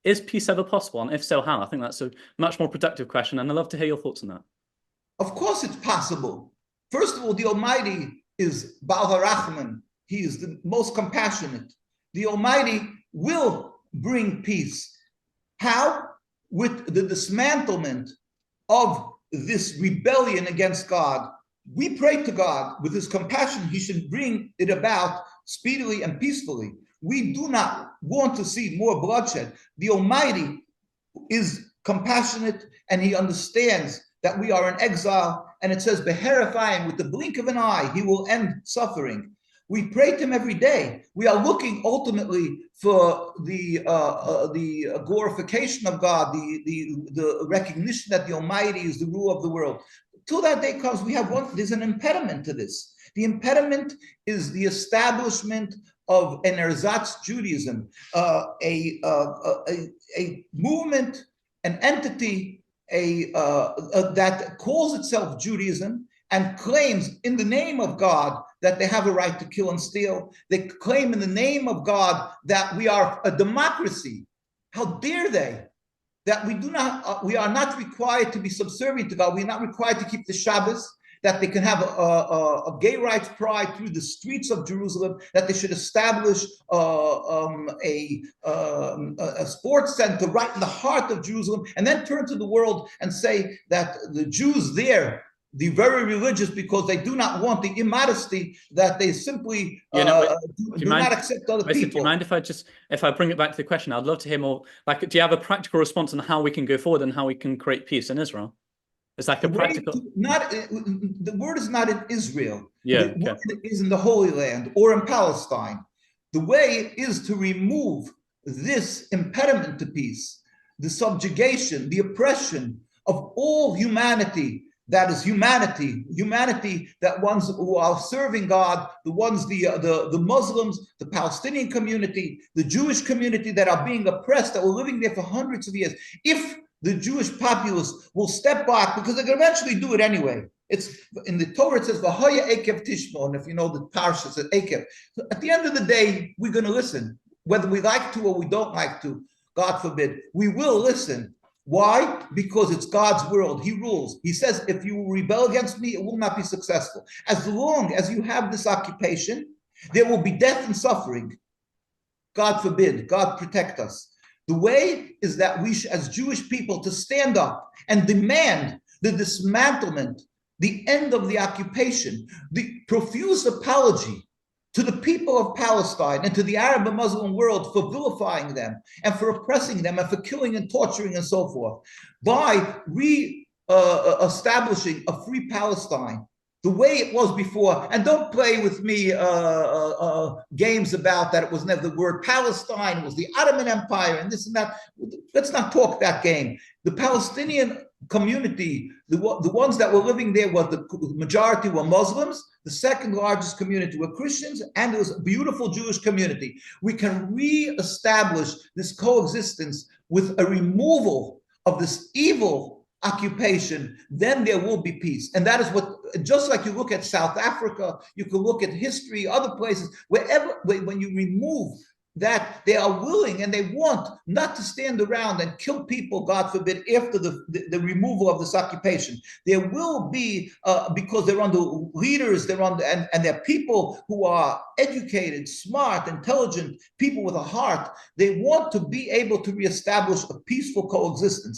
Is peace ever possible? And if so, how? I think that's a much more productive question, and I'd love to hear your thoughts on that. Of course it's possible. First of all, the Almighty is Baal HaRachman. He is the most compassionate. The Almighty will bring peace. How? With the dismantlement of this rebellion against God. We pray to God with his compassion, he should bring it about speedily and peacefully. We do not want to see more bloodshed. The Almighty is compassionate and he understands that we are in exile, and it says, beherifying, with the blink of an eye, he will end suffering. We pray to him every day. We are looking ultimately for the glorification of God, the recognition that the Almighty is the ruler of the world. Till that day comes, there's an impediment to this. The impediment is the establishment of an ersatz Judaism, a movement, an entity, that calls itself Judaism and claims in the name of God that they have a right to kill and steal. They claim in the name of God that we are a democracy. How dare they? That we are not required to be subservient to God. We're not required to keep the Shabbos, that they can have a gay rights pride through the streets of Jerusalem, that they should establish a sports center right in the heart of Jerusalem, and then turn to the world and say that the Jews there, the very religious, because they do not want the immodesty, that they simply do not accept other people. Do you mind if I bring it back to the question? I'd love to hear more. Like, do you have a practical response on how we can go forward and how we can create peace in Israel? It's like a practical. The word is not in Israel. Yeah, the word is in the Holy Land or in Palestine. The way is to remove this impediment to peace, the subjugation, the oppression of all humanity. That is humanity that ones who are serving God, the Muslims, the Palestinian community, the Jewish community that are being oppressed, that were living there for hundreds of years. If the Jewish populace will step back, because they can eventually do it anyway. It's in the Torah, it says, V'haya Ekev Tishmo, and if you know the parsha, it says Ekev. So at the end of the day, we're going to listen. Whether we like to or we don't like to, God forbid, we will listen. Why? Because it's God's world. He rules. He says, if you rebel against me, it will not be successful. As long as you have this occupation, there will be death and suffering. God forbid. God protect us. The way is that we, as Jewish people, to stand up and demand the dismantlement, the end of the occupation, the profuse apology to the people of Palestine and to the Arab and Muslim world for vilifying them and for oppressing them and for killing and torturing and so forth, by establishing a free Palestine, the way it was before. And don't play with me games about that it was never the word Palestine, it was the Ottoman Empire and this and that. Let's not talk that game. The Palestinian community, the ones that were living there, the majority were Muslims. The second largest community were Christians, and it was a beautiful Jewish community. We can re-establish this coexistence with a removal of this evil occupation, then there will be peace. And that is what, just like you look at South Africa, you can look at history, other places, wherever, when you remove that, they are willing and they want not to stand around and kill people, God forbid, after the removal of this occupation. There will be, because they're under leaders, they're under, and they're people who are educated, smart, intelligent, people with a heart. They want to be able to reestablish a peaceful coexistence.